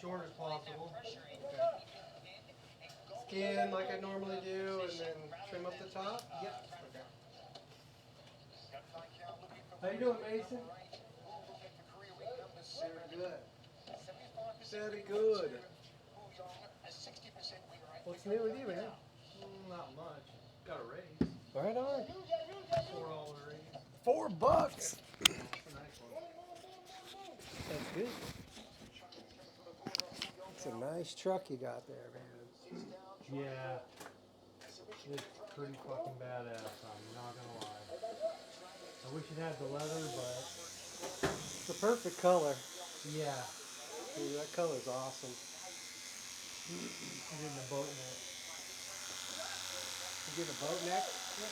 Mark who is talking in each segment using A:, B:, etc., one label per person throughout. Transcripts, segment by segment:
A: short as possible. Okay. Skin like I normally do, and then trim up the top?
B: Yep.
A: Okay. How you doing, Mason? Very good. Very good. What's new with you, man?
B: Not much. Got a raise.
A: Right on.
B: $4 raise.
A: $4.
B: It's a nice one.
A: That's good. It's a nice truck you got there, man.
B: Yeah. It's pretty fucking badass, I'm not gonna lie. I wish it had the leather, but
A: It's the perfect color.
B: yeah.
A: Dude, that color's awesome.
B: I'm getting a boat neck.
A: You get a boat neck?
B: Yep.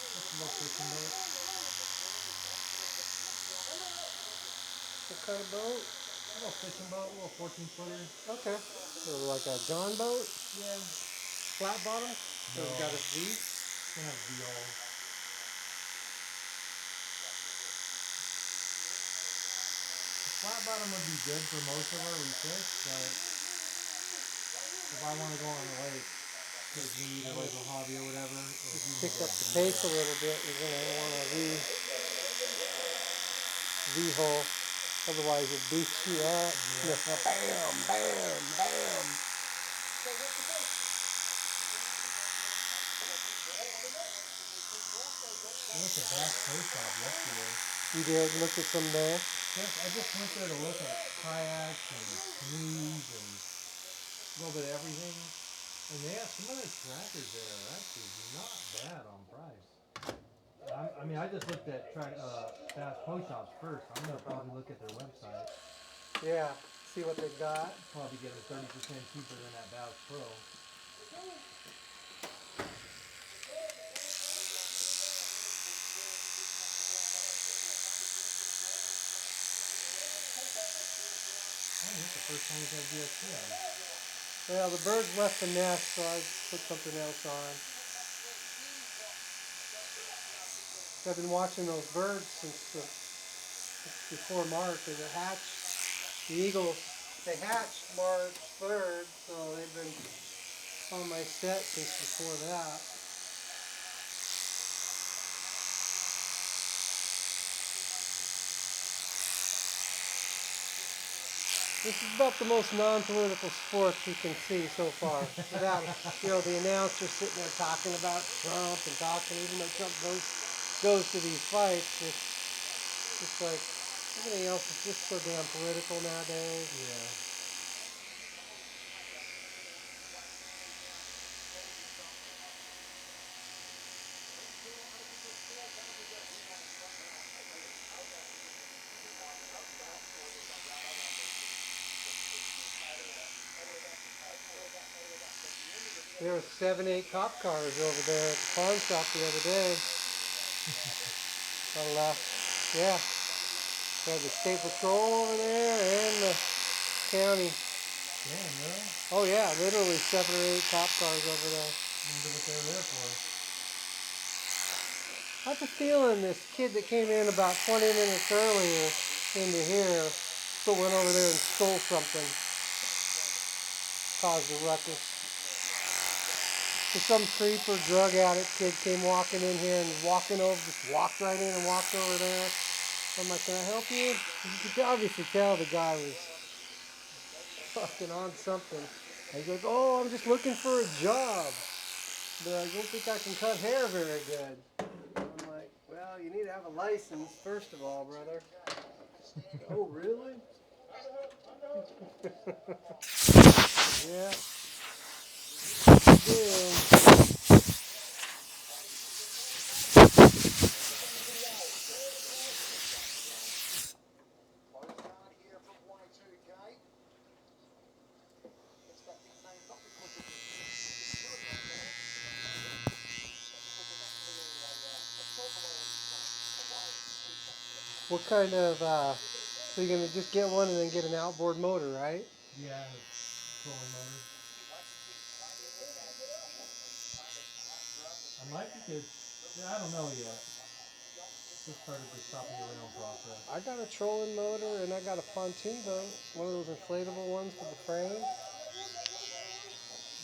B: That's a little fishing boat.
A: What kind of boat?
B: A little fishing boat, a little 14-footer.
A: Okay. So like a John boat?
B: Yeah.
A: Flat bottom? So
B: No.
A: it's got a V?
B: It's gonna have V-hull. Flat bottom would be good for most of where we fish, but if I want to go on the lake, because we need a local hobby or whatever,
A: Just pick up the pace a little bit. You're going to want a V hole. Otherwise it boosts you up.
B: Yeah.
A: Bam, bam, bam.
B: I went to Bass Pro Shop yesterday.
A: You did look at some there?
B: I just went there to look at kayaks and canoes and a little bit of everything. And they have some of their trackers there are actually not bad on price. I mean, I just looked at Bass Pro Shops first. I'm going to probably look at their website.
A: Yeah. See what they've got.
B: Probably get it 30% cheaper than that Bass Pro. I think it's the first time we've had DSP on.
A: Well, the birds left the nest, so I put something else on. I've been watching those birds since before March. They hatched. The eagles, they hatched March 3rd, so they've been on my set since before that. This is about the most non-political sport you can see so far. Without, the announcer sitting there talking about Trump and talking, even though Trump goes to these fights, it's just like everything else is just so damn political nowadays.
B: Yeah.
A: There were 7, 8 cop cars over there at the pawn shop the other day. Well, yeah. They had the state patrol over there and the county.
B: Damn, really?
A: Oh yeah, literally 7 or 8 cop cars over there.
B: I wonder what they were there for.
A: I have a feeling this kid that came in about 20 minutes earlier into here still went over there and stole something. Caused a ruckus. Some creeper drug addict kid came walking in here and just walked right in and walked over there. I'm like, can I help you? You could obviously tell the guy was fucking on something. He's like, oh, I'm just looking for a job. But I don't think I can cut hair very good. I'm like, well, you need to have a license, first of all, brother. Oh, really? Yeah. Yeah. What kind of, so you're going to just get one and then get an outboard motor, right?
B: Yeah, trolling motor. I might because I don't know yet. also started the shopping around process.
A: I got a trolling motor and I got a pontoon boat, one of those inflatable ones for the frame.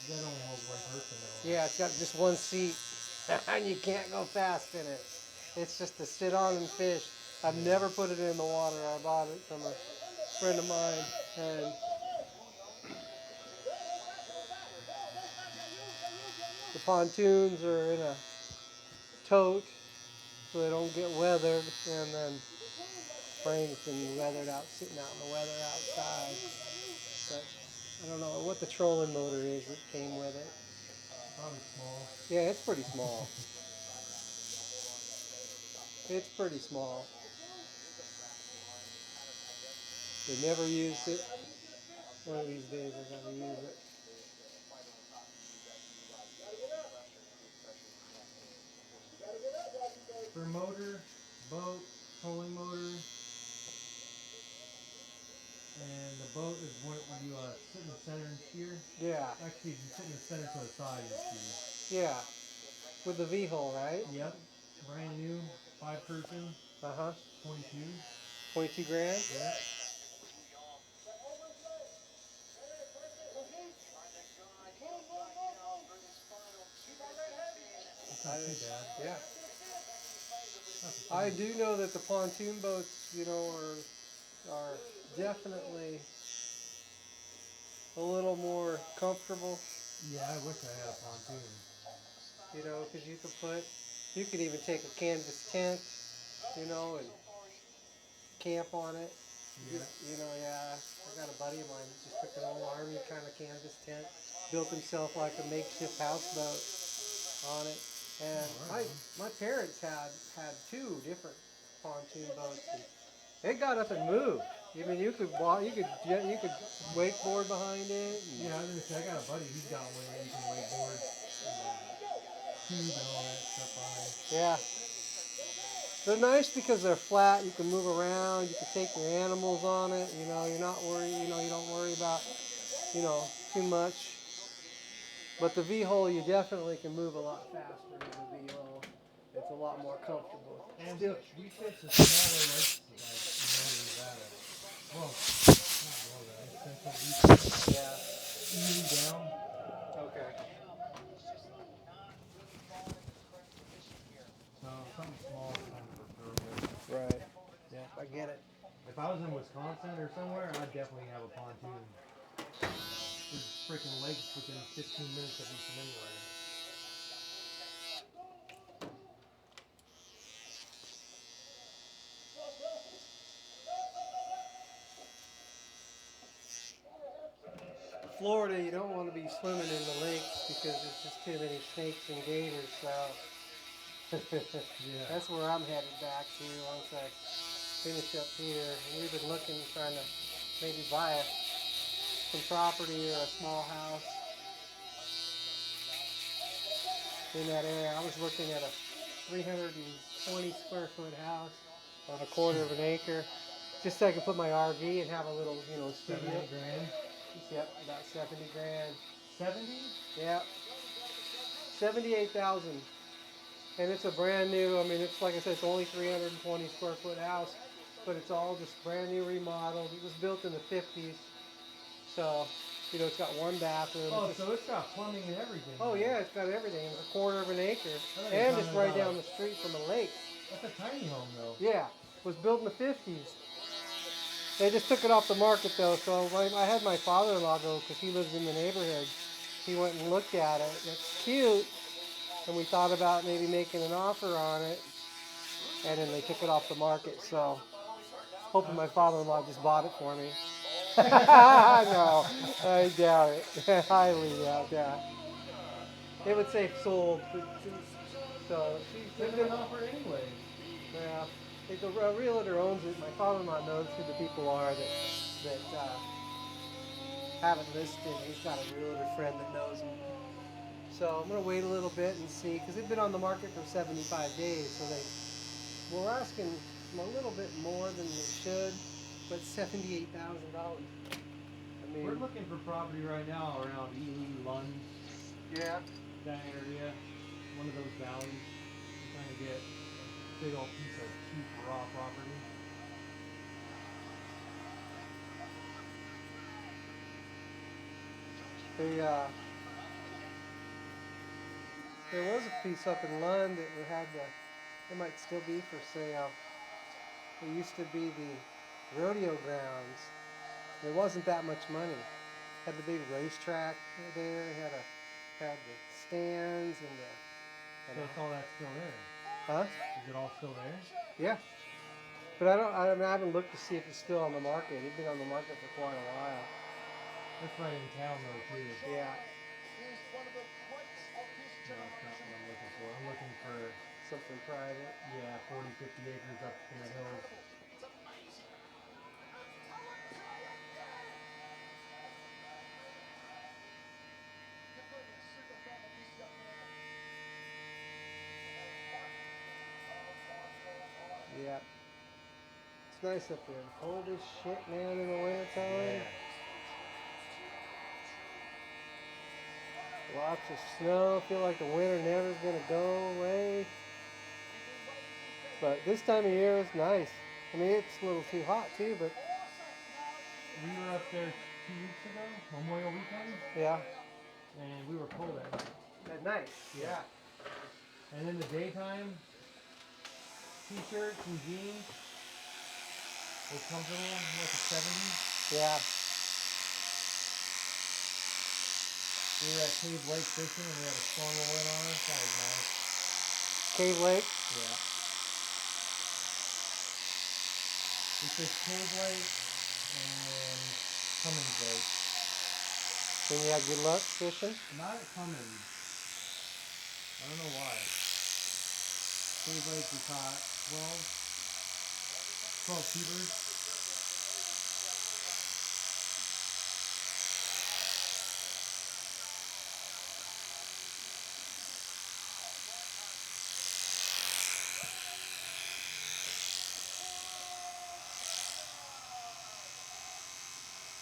B: That only holds one person though.
A: Yeah, it's got just one seat, and you can't go fast in it. It's just to sit on and fish. I've never put it in the water. I bought it from a friend of mine, and the pontoons are in a tote so they don't get weathered, and then frame's been weathered out, sitting out in the weather outside. But I don't know what the trolling motor is that came with it.
B: Probably small.
A: Yeah, it's pretty small. It's pretty small. They never used it. One of these days I gotta use it.
B: For motor, boat, trolling motor, and the boat is when you sit in the center and steer.
A: Yeah,
B: Actually, if you sit in the center to the side and steer.
A: yeah. With the V-hole, right?
B: Yep. Brand new, 5-person,
A: Uh-huh.
B: 22.
A: 22 grand?
B: Yep. It's not too bad.
A: Yeah.
B: Not the
A: I
B: same.
A: do know that the pontoon boats, are definitely a little more comfortable,
B: Yeah, I wish I had a pontoon.
A: because you could even take a canvas tent, and camp on it.
B: Yeah.
A: Yeah, I got a buddy of mine that just took an old army kind of canvas tent, built himself like a makeshift houseboat on it. And
B: Oh, right
A: my parents had two different pontoon boats. And they got up and moved. I mean, you could walk, you could wakeboard behind it.
B: Yeah, I was gonna say I got a buddy. He's got one that you can wakeboard, tube and all that stuff behind.
A: Yeah, they're nice because they're flat. You can move around. You can take your animals on it. You're not worried. You don't worry about too much. But the V-hole, you definitely can move a lot faster in the V-hole. It's a lot more comfortable.
B: And
A: Still,
B: we fix a smaller legs like well, not below that. Essentially,
A: yeah.
B: easy down.
A: Okay.
B: So something small is kind of preferable.
A: Right. Yeah, I get it.
B: If I was in Wisconsin or somewhere, I'd definitely have a pontoon. There's freaking lakes within 15 minutes of me from anywhere.
A: Florida, you don't want to be swimming in the lakes because there's just too many snakes and gators. So
B: Yeah.
A: that's where I'm headed back to once I finish up here. And we've been looking, trying to maybe buy some property or a small house in that area. I was looking at a 320 square foot house on a quarter of an acre, just so I could put my RV and have a little, studio.
B: 70 grand.
A: Yep, about 70 grand.
B: 70?
A: Yep. 78,000. And it's a brand new, it's like I said, it's only 320 square foot house, but it's all just brand new remodeled. It was built in the 50s. So, it's got one bathroom.
B: Oh, so it's got plumbing and everything.
A: Oh yeah, it's got everything. It's a quarter of an acre.
B: Oh, you're
A: And it's
B: talking
A: right
B: about-
A: down the street from a lake.
B: That's a tiny home though.
A: Yeah, it was built in the 50s. They just took it off the market though, so I had my father-in-law go, because he lives in the neighborhood. He went and looked at it. It's cute, and we thought about maybe making an offer on it, and then they took it off the market. So, hoping my father-in-law just bought it for me. No, I doubt it. Highly doubt that. It would say sold. So
B: They did an offer anyway.
A: yeah. The realtor owns it. My father-in-law knows who the people are that have it listed. He's got a realtor friend that knows him. So I'm gonna wait a little bit and see, because they've been on the market for 75 days. So we're asking a little bit more than they should, but $78,000.
B: We're looking for property right now around Ely, Lund,
A: Yeah.
B: that area, one of those valleys. We're trying to get a big old piece of cheap raw property.
A: There was a piece up in Lund that we had the, it might still be for sale. It used to be the rodeo grounds. It wasn't that much money. Had the big racetrack there. Had the stands and the.
B: So it's all that's still there.
A: Huh?
B: Is it all still there?
A: Yeah. But I haven't looked to see if it's still on the market. It's been on the market for quite a while.
B: That's right in town though too.
A: Yeah.
B: No, that's not what I'm looking for. I'm looking for,
A: Something private.
B: yeah, 40, 50 acres up in the hills.
A: Yeah. It's nice up there. Cold as shit, man, in the wintertime.
B: Yeah.
A: Lots of snow. Feel like the winter never's gonna go away. But this time of year is nice. I mean, it's a little too hot too, but
B: We were up there 2 weeks ago, Memorial Weekend,
A: yeah.
B: and we were cold at night.
A: At night, yeah.
B: And in the daytime, t-shirts and jeans were comfortable, like the 70s.
A: Yeah.
B: We were at Cave Lake fishing and we had a storm rolling on us. That was nice.
A: Cave Lake.
B: Yeah. We fished Cave Lake and Cummins Lake.
A: Then you had good luck fishing.
B: Not at Cummins. I don't know why. Cave Lake we caught 12 keepers.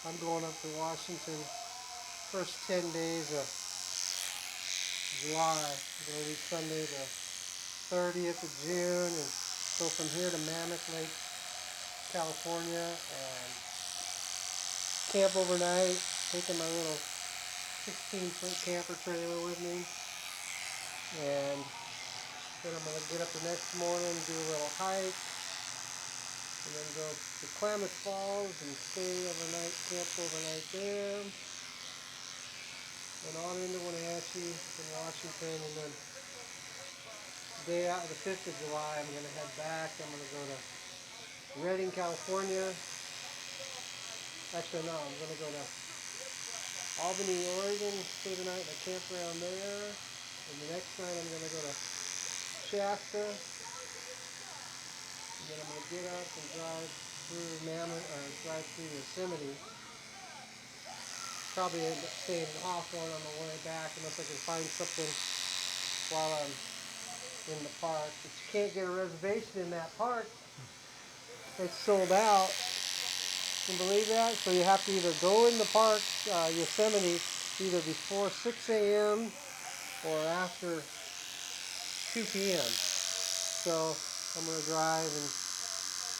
A: I'm going up to Washington first 10 days of July. I'm going to leave Sunday the 30th of June and go from here to Mammoth Lake, California, and camp overnight, taking my little 16-foot camper trailer with me. And then I'm going to get up the next morning, do a little hike, and then go to Klamath Falls and stay overnight, camp overnight there. And on into Wenatchee in Washington, and then the 5th of July, I'm going to head back. I'm going to go to Redding, California. Actually, no, I'm going to go to Albany, Oregon, stay the night in a campground there. And the next night, I'm going to go to Shasta. And then I'm going to get up and drive through drive through Yosemite. Probably end up staying off one on the way back unless I can find something while I'm in the park. But you can't get a reservation in that park. It's sold out. Can you believe that? So you have to either go in the park, Yosemite, either before 6 a.m. or after 2 p.m. So I'm going to drive and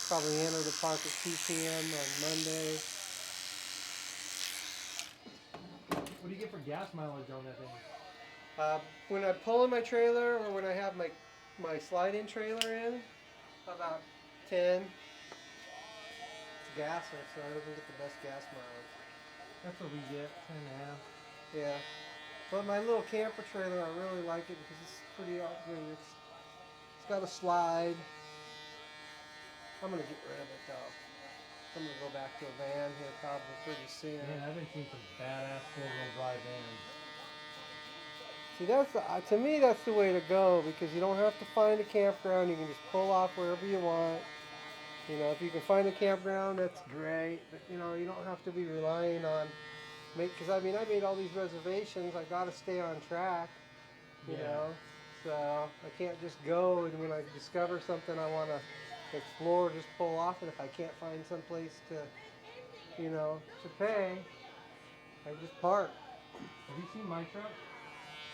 A: probably enter the park at 2 p.m. on Monday.
B: What do you get for gas mileage on that thing?
A: When I pull in my trailer or when I have my slide-in trailer in, about 10. It's gasser, so I doesn't get the best gas mileage.
B: That's what we get, 10.5.
A: Yeah. But my little camper trailer, I really like it because it's pretty awesome. It's got a slide. I'm going to get rid of it though. I'm going to go back to a van here probably pretty soon.
B: Man, I've been seeing some badass four-wheel drive vans.
A: See, to me, that's the way to go because you don't have to find a campground. You can just pull off wherever you want. You know, if you can find a campground, that's great. But, you know, you don't have to be relying on, because I mean, I made all these reservations. I got to stay on track, you know. So I can't just go and when I discover something I want to explore, just pull off. And if I can't find some place to, you know, to pay, I just park.
B: Have you seen my truck?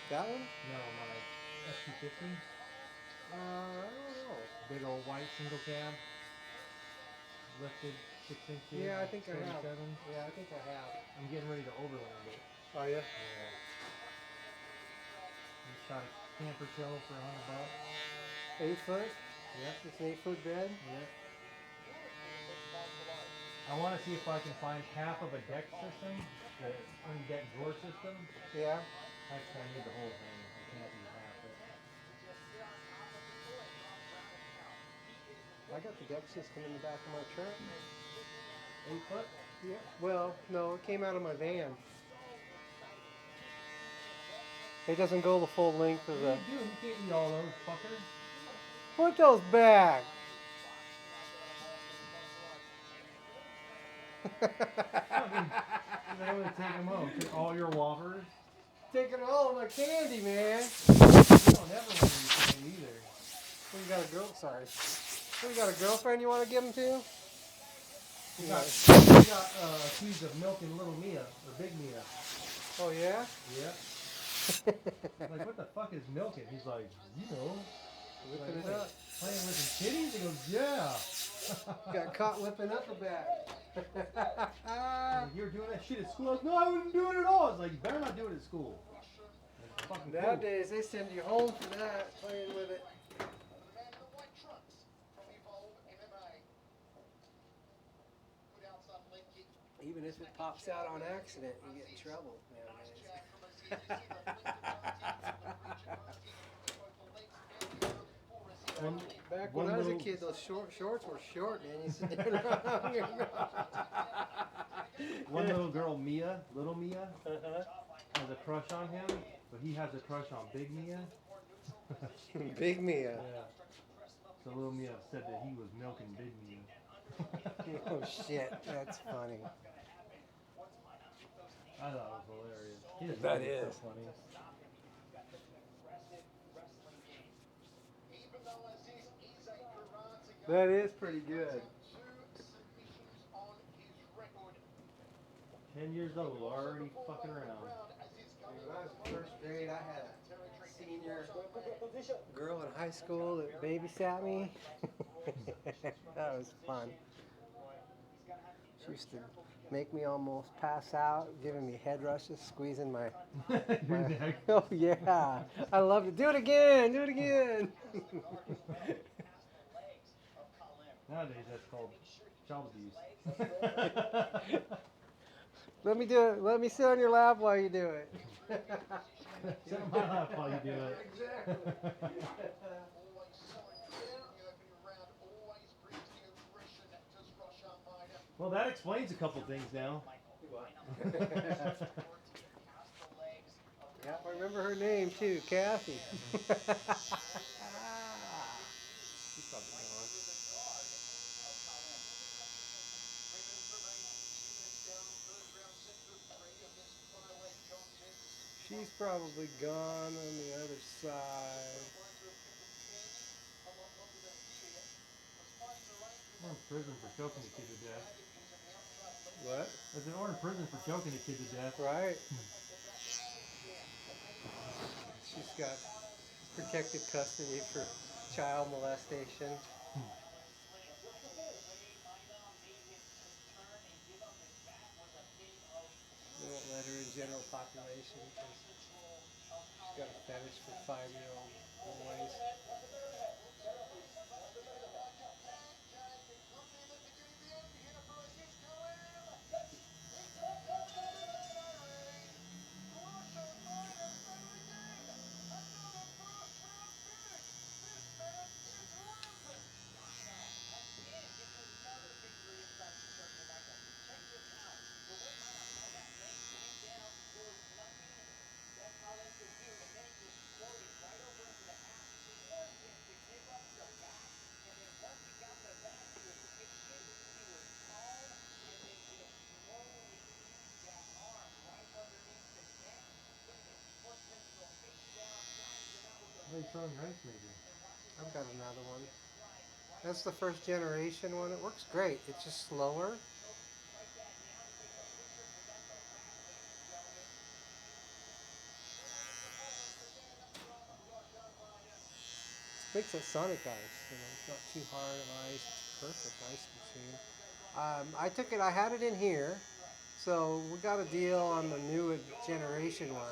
A: That one?
B: No, my F-250.
A: I don't know.
B: Big old white single cab, lifted 6 inches,
A: Yeah, I think I have.
B: 37.
A: Yeah, I think I have.
B: I'm getting ready to overland it.
A: Oh yeah.
B: Yeah. Just shot a camper shell for $100.
A: 8 foot.
B: Yep.
A: It's an 8 foot bed.
B: Yep. I want to see if I can find half of a deck system, the undeck drawer system.
A: Yeah.
B: Actually, I need the whole thing. I can't use half it.
A: I got the deck system in the back of my truck.
B: 8 foot?
A: Yeah. Well, no, it came out of my van. It doesn't go the full length
B: What
A: of
B: are
A: the.
B: you doing? You can't eat all those, fucker.
A: Put those back.
B: Fucking, I would take them home. Take all your whoppers.
A: Taking all of my candy, man.
B: You don't ever want to eat candy either.
A: Well, you got a girl. Sorry. Well, you got a girlfriend you want to give them to?
B: We got accused of milking little Mia, or big Mia.
A: Oh yeah.
B: Yeah. Like, what the fuck is milking? He's like, you know.
A: Whipping
B: Like,
A: it up.
B: playing with his titties? He goes, yeah.
A: Got caught whipping up a bat.
B: Like, you were doing that shit at school? I was, no, I wasn't doing it at all. I was like, you better not do it at school. Like, fucking cool.
A: Nowadays they send you home for that, playing with it. Even if it pops out on accident, you get in trouble nowadays. Back when I was a kid, those shorts were short, man. You sit there around your
B: One little girl, Mia, little Mia,
A: Uh-huh.
B: has a crush on him, but he has a crush on Big Mia.
A: Big Mia.
B: Yeah. So little Mia said that he was milking Big Mia.
A: Oh shit, that's funny.
B: I thought it was hilarious. His
A: That
B: video
A: is.
B: so funny.
A: That is pretty good.
B: 10 years old, already fucking around.
A: When I was in first grade, I had a senior girl in high school that babysat me. That was fun. She used to make me almost pass out, giving me head rushes, squeezing my
B: Your neck.
A: Oh yeah, I loved it. Do it again. Do it again.
B: Nowadays that's called child abuse.
A: Let me do it. Let me sit on your lap while you do it.
B: Sit on my lap while you do it.
A: Exactly.
B: Well, that explains a couple things now.
A: Yeah, I remember her name too, Kathy. She's probably gone. She's probably gone on the other side.
B: We're in prison for choking a kid to death.
A: What?
B: There's an order in prison for choking a kid to death.
A: Right. She's got protective custody for child molestation. They won't let her in general population because she's got a fetish for 5-year-old boys.
B: How are you throwing your ice maker?
A: I've got another one. That's the first generation one. It works great. It's just slower. Makes it Sonic ice. It's not too hard of ice. It's perfect ice machine. I took it. I had it in here, so we got a deal on the new generation one.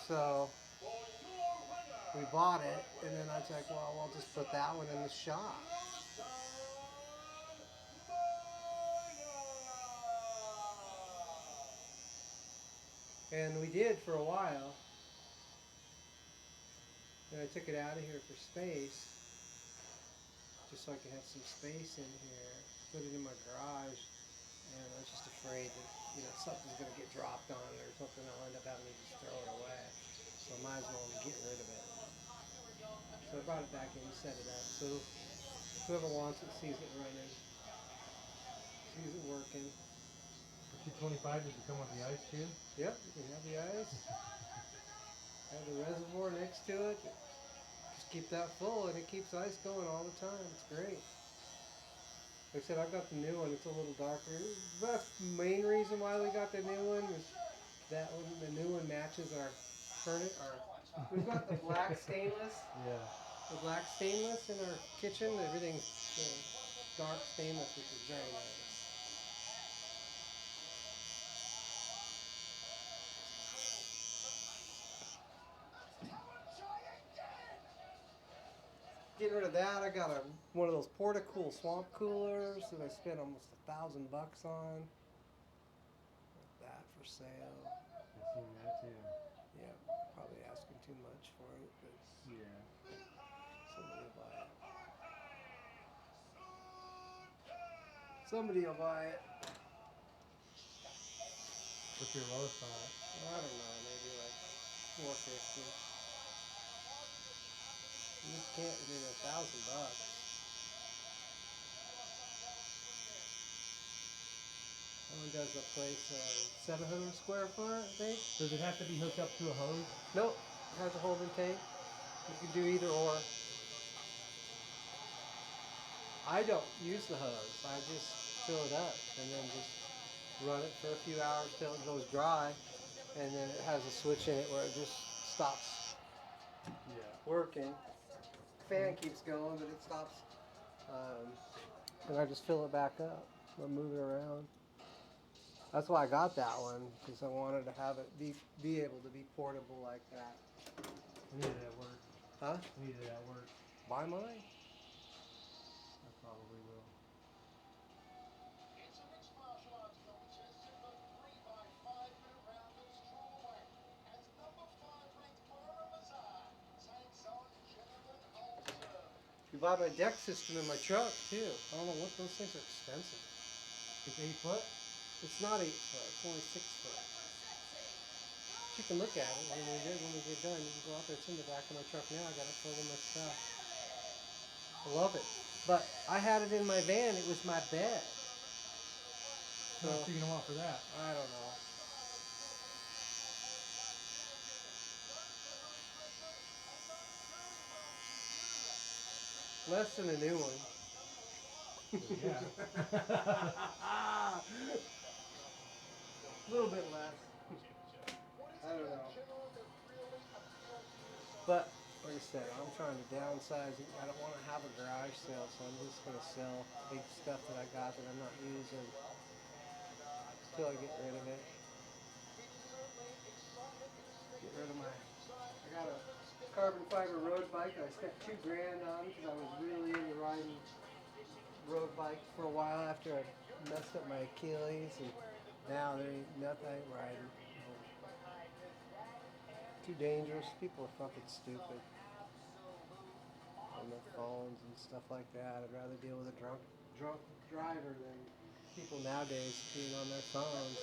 A: So we bought it, and then I was like, well, we'll just put that one in the shop. And we did for a while. And I took it out of here for space, just so I could have some space in here. Put it in my garage, and I was just afraid that something's going to get dropped on it or something. I'll end up having to just throw it away. So I might as well get rid of it. So I brought it back in, set it up. So whoever wants it sees it running, sees it working.
B: For $2.25, does it come with the ice too?
A: Yep, you can have the ice. Have the reservoir next to it. Just keep that full, and it keeps ice going all the time. It's great. Like I said, I've got the new one. It's a little darker. That's the main reason why we got the new one. Is that one? The new one matches our furnace. We've got the black stainless.
B: Yeah.
A: The black stainless in our kitchen. Everything's dark stainless, which is very nice. Getting rid of that, I got one of those Porta-Cool swamp coolers that I spent almost $1,000 on. That for sale.
B: I've seen that too.
A: Yeah, probably asking too much for it, but
B: Yeah.
A: somebody will buy it. Somebody will buy it.
B: What's your lowest on it?
A: I don't know, maybe like 450. You can't do $1,000. That one does a place 700 square foot, I think.
B: Does it have to be hooked up to a hose?
A: Nope, has a holding tank. You can do either or. I don't use the hose. I just fill it up and then just run it for a few hours till it goes dry, and then it has a switch in it where it just stops
B: Yeah.
A: working. Fan keeps going, but it stops. And I just fill it back up. I move it around. That's why I got that one, because I wanted to have it be able to be portable like that.
B: I need it at work.
A: Huh?
B: I need it at work.
A: Buy mine.
B: I probably will.
A: You buy my deck system in my truck too. I don't know what those things are expensive.
B: It's 8 foot?
A: It's not 8 foot. It's only 6 foot. You can look at it when we get done. You can go out there. It's in the back of my truck now. I got it full of my stuff. I love it. But I had it in my van. It was my bed.
B: How much are you gonna want for that?
A: I don't know. Less than a new one.
B: Yeah.
A: A little bit less. I don't know. But like I said, I'm trying to downsize. I don't want to have a garage sale, so I'm just going to sell big stuff that I got that I'm not using until I get rid of it. Get rid of I got a carbon fiber road bike that I spent $2,000 on because I was really into riding road bikes for a while after I messed up my Achilles, and now there ain't nothing riding. Too dangerous. People are fucking stupid on their phones and stuff like that. I'd rather deal with a drunk driver than people nowadays being on their phones.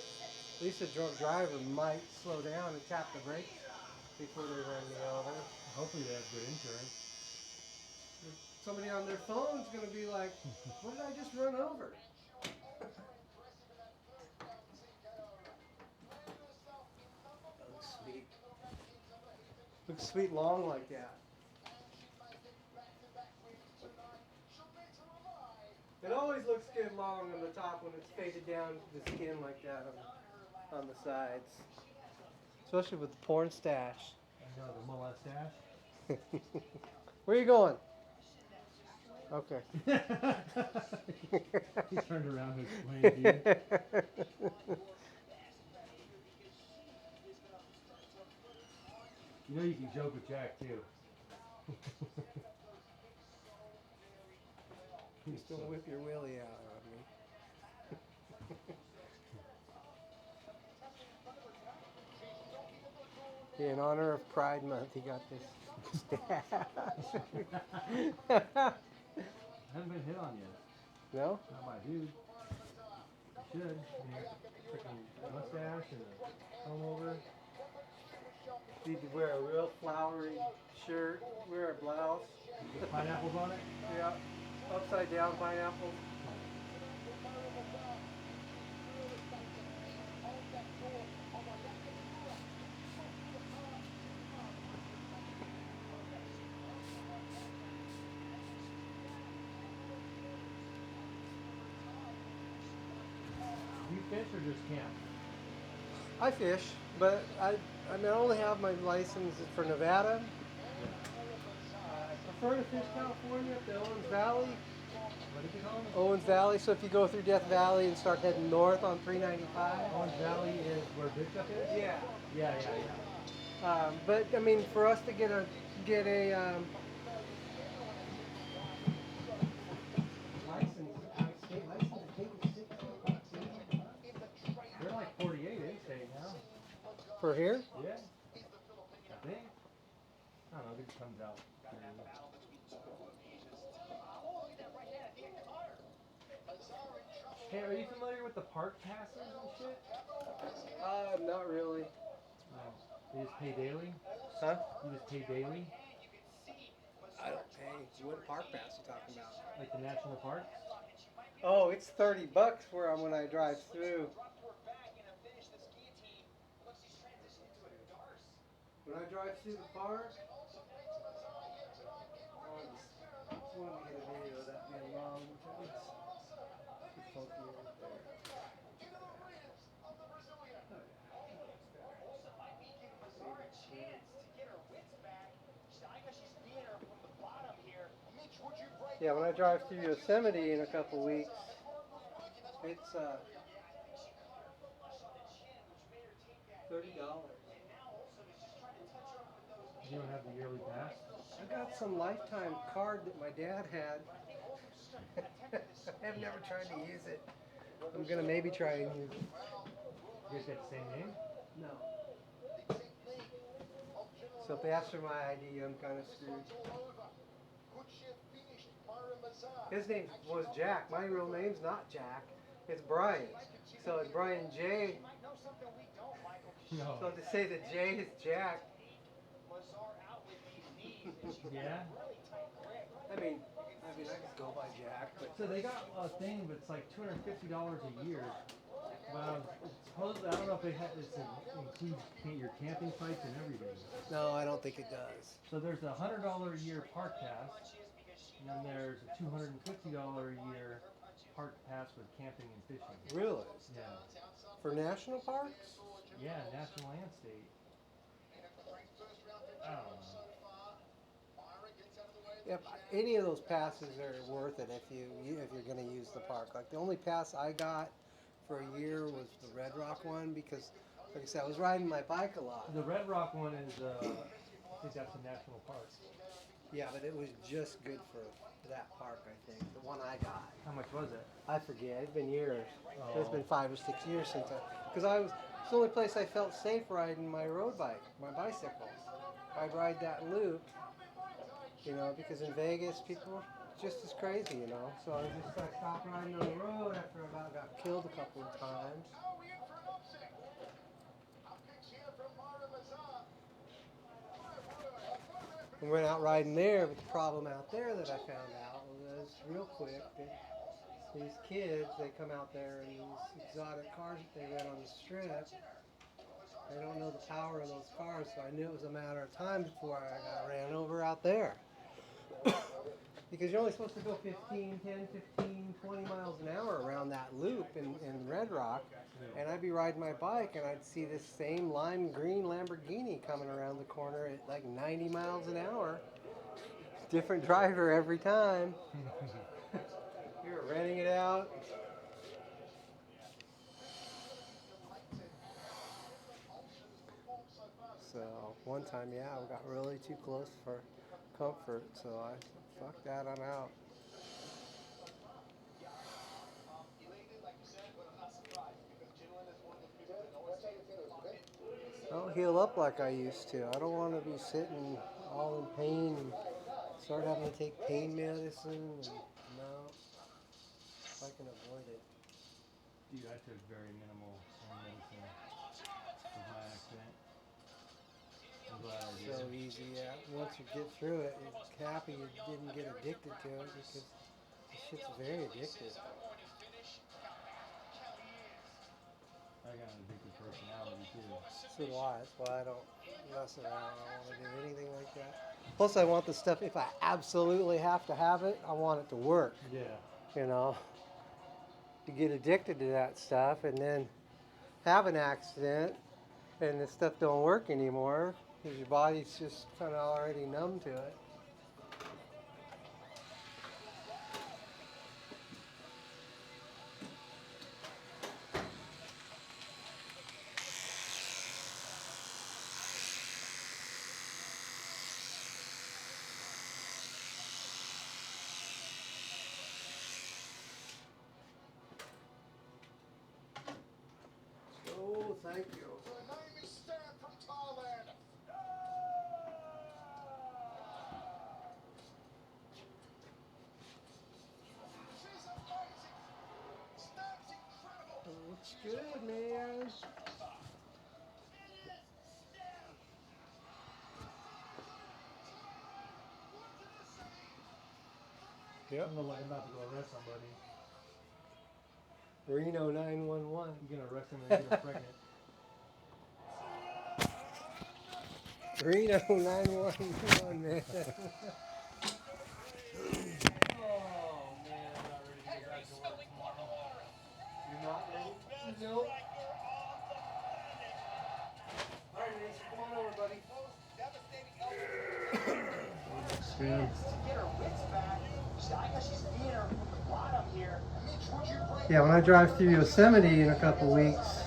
A: At least a drunk driver might slow down and tap the brakes before they run me over.
B: Hopefully they have good insurance.
A: Somebody on their phone's going to be like, what did I just run over? That looks sweet. Looks sweet long like that. It always looks good long on the top when it's faded down to the skin like that on the sides. Especially with the porn stash.
B: I know, the mustache.
A: Where you going? Okay.
B: He turned around to explain to you. You know you can joke with Jack too.
A: Just don't whip your willy out on me. Yeah, in honor of Pride Month, he got this stash.
B: I haven't been hit on yet.
A: No?
B: Not by a dude. Should. I mean, freaking mustache and a comb over.
A: Need to wear a real flowery shirt, wear a blouse.
B: With pineapples on it?
A: Yeah, upside down pineapple.
B: Do you fish or just camp?
A: I fish, but I only have my license for Nevada. I prefer to fish California up the Owens Valley.
B: What did you call it?
A: Owens Valley, so if you go through Death Valley and start heading north on 395.
B: Orange Valley is where Big Duck is?
A: Yeah.
B: Yeah.
A: But I mean, for us to get a license, state license, I think it's $60.
B: They're like 48 in-state now.
A: For here?
B: Yeah. I think. I don't know, it comes out. Hey, are you familiar with the park passes and shit?
A: Not really.
B: No. You just pay daily?
A: Huh?
B: You just pay daily?
A: I don't pay. What park pass you talking about?
B: Like the national parks?
A: Oh, it's $30 for when I drive through. When I drive through the park, I just wanted to get a video of that being long. It's funky right there. Yeah, when I drive through Yosemite in a couple weeks, it's $30.
B: You don't have the yearly pass?
A: I got some lifetime card that my dad had. I've never tried to use it. I'm gonna maybe try and use it.
B: You guys got the same name?
A: No. So if they ask for my ID, I'm kind of screwed. His name was Jack. My real name's not Jack. It's Brian. So it's Brian J.
B: No.
A: So to say that J is Jack.
B: Yeah?
A: I mean, I could go by Jack, but
B: So they got a thing that's like $250 a year. Well, supposedly, I don't know if it includes your camping sites and everything.
A: no, I don't think it does.
B: So there's a $100 a year park pass, and then there's a $250 a year park pass with camping and fishing.
A: Really?
B: Yeah.
A: For national parks?
B: Yeah, national and state. I don't know.
A: Yep. Any of those passes are worth it if you're going to use the park. Like the only pass I got for a year was the Red Rock one because, like I said, I was riding my bike a lot.
B: The Red Rock one is, I think that's a national park.
A: Yeah, but it was just good for that park, I think. The one I got.
B: How much was it?
A: I forget. It's been years.
B: Oh.
A: It's been 5 or 6 years since it's the only place I felt safe riding my road bike, my bicycle. I'd ride that loop, because in Vegas people are just as crazy, So I stopped riding on the road after I about got killed a couple of times. And went out riding there, but the problem out there that I found out was real quick that these kids, they come out there in these exotic cars that they rent on the strip. They don't know the power of those cars, so I knew it was a matter of time before I got ran over out there. Because you're only supposed to go 10, 15, 20 miles an hour around that loop in Red Rock. And I'd be riding my bike and I'd see this same lime green Lamborghini coming around the corner at like 90 miles an hour. Different driver every time. You're renting it out. So one time, yeah, I got really too close for comfort, so I said, fuck that, I'm out. I don't heal up like I used to. I don't want to be sitting all in pain and start having to take pain medicine. And no, if I can avoid it.
B: Dude, I took very minimal pain medicine with my accident. I'm glad I did.
A: So easy, yeah. Once you get through it, you're happy you didn't get addicted to it because this shit's very addictive.
B: I got an addictive personality too.
A: So why? That's why I don't mess around. I don't want to do anything like that. Plus, I want the stuff, if I absolutely have to have it, I want it to work.
B: Yeah.
A: You know? You get addicted to that stuff and then have an accident and the stuff don't work anymore because your body's just kind of already numb to it. Oh, thank you. Looks good, man. Yep.
B: I'm about to go arrest somebody.
A: Reno 911.
B: You're gonna arrest him and get him pregnant.
A: Reno 911, man.
B: Oh man, I'm not ready to get back to work tomorrow.
A: You're not ready? Nope. Alright, Mason, come on over, buddy. Yeah, when I drive through Yosemite in a couple weeks,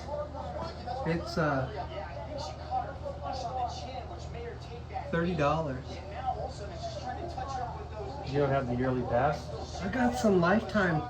A: it's $30.
B: You don't have the yearly pass?
A: I got some lifetime